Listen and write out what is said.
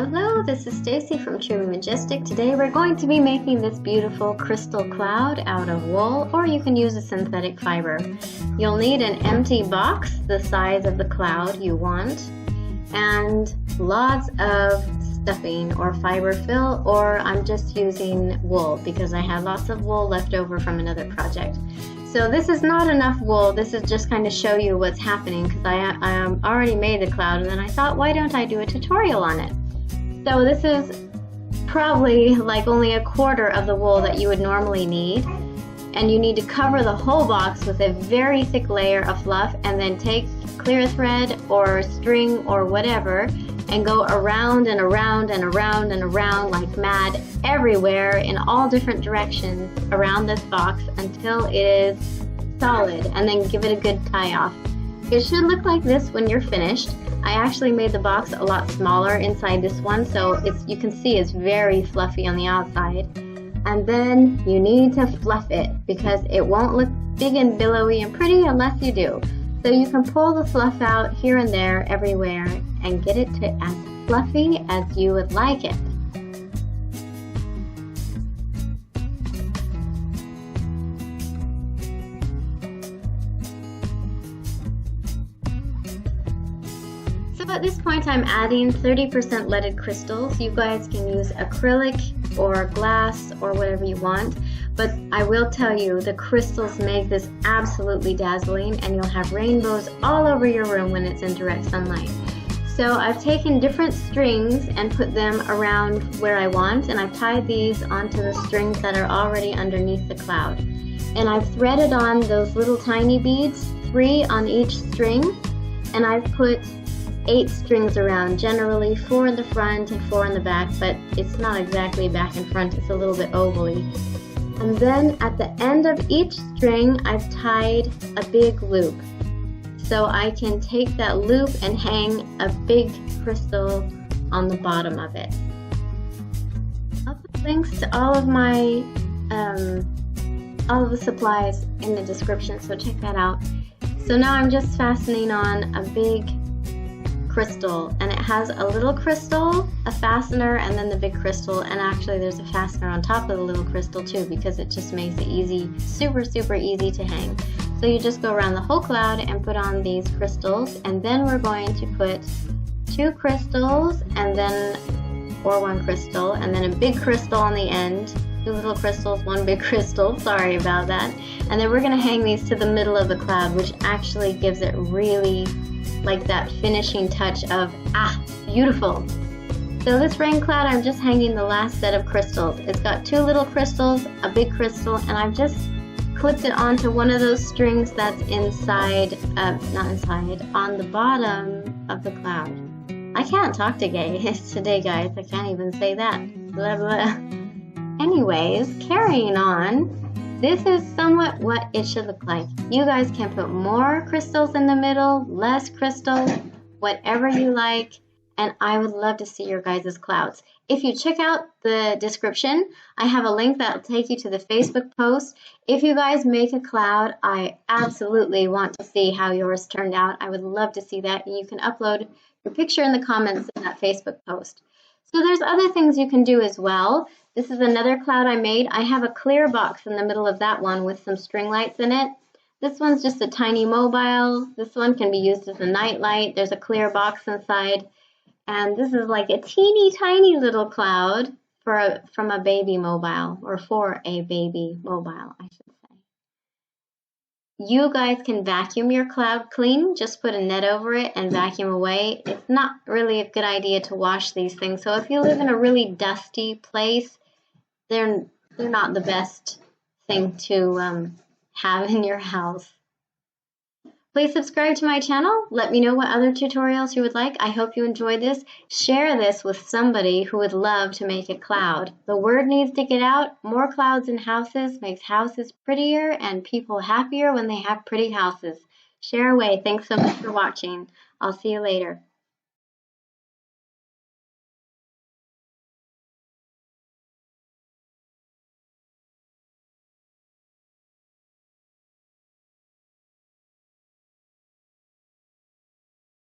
Hello, this is Stacy from Truly Majestic. Today we're going to be making this beautiful crystal cloud out of wool, or you can use a synthetic fiber. You'll need an empty box the size of the cloud you want, and lots of stuffing or fiber fill, or I'm just using wool because I had lots of wool left over from another project. So this is not enough wool. This is just kind of show you what's happening because I already made the cloud, and then I thought, why don't I do a tutorial on it? So this is probably like only a quarter of the wool that you would normally need, and you need to cover the whole box with a very thick layer of fluff, and then take clear thread or string or whatever and go around and around and around and around like mad everywhere in all different directions around this box until it is solid, and then give it a good tie off. It should look like this when you're finished. I actually made the box a lot smaller inside this one, so you can see it's very fluffy on the outside. And then you need to fluff it because it won't look big and billowy and pretty unless you do. So you can pull the fluff out here and there everywhere and get it to as fluffy as you would like it. So at this point I'm adding 30% leaded crystals. You guys can use acrylic or glass or whatever you want, but I will tell you the crystals make this absolutely dazzling, and you'll have rainbows all over your room when it's in direct sunlight. So I've taken different strings and put them around where I want, and I've tied these onto the strings that are already underneath the cloud. And I've threaded on those little tiny beads, 3 on each string, and I've put 8 strings around, generally 4 in the front and 4 in the back, but it's not exactly back and front, it's a little bit ovally. And then at the end of each string, I've tied a big loop. So I can take that loop and hang a big crystal on the bottom of it. I'll put links to all of my, all of the supplies in the description, so check that out. So now I'm just fastening on a big crystal, and it has a little crystal, a fastener, and then the big crystal, and actually there's a fastener on top of the little crystal too, because it just makes it easy, super easy to hang. So you just go around the whole cloud and put on these crystals, and then we're going to put 2 crystals and then, or 1 crystal, and then a big crystal on the end, 2 little crystals, 1 big crystal, sorry about that. And then we're going to hang these to the middle of the cloud, which actually gives it really like that finishing touch of, beautiful. So this rain cloud, I'm just hanging the last set of crystals. It's got 2 little crystals, a big crystal, and I've just clipped it onto one of those strings that's inside, not inside, on the bottom of the cloud. I can't talk today, guys. I can't even say that. Blah, blah. Anyways, carrying on. This is somewhat what it should look like. You guys can put more crystals in the middle, less crystals, whatever you like, and I would love to see your guys' clouds. If you check out the description, I have a link that will take you to the Facebook post. If you guys make a cloud, I absolutely want to see how yours turned out. I would love to see that, and you can upload your picture in the comments in that Facebook post. So there's other things you can do as well. This is another cloud I made. I have a clear box in the middle of that one with some string lights in it. This one's just a tiny mobile. This one can be used as a night light. There's a clear box inside. And this is like a teeny tiny little cloud from a baby mobile, or for a baby mobile, I should say. You guys can vacuum your cloud clean. Just put a net over it and vacuum away. It's not really a good idea to wash these things. So if you live in a really dusty place, they're not the best thing to have in your house. Please subscribe to my channel. Let me know what other tutorials you would like. I hope you enjoyed this. Share this with somebody who would love to make a cloud. The word needs to get out. More clouds in houses makes houses prettier and people happier when they have pretty houses. Share away. Thanks so much for watching. I'll see you later.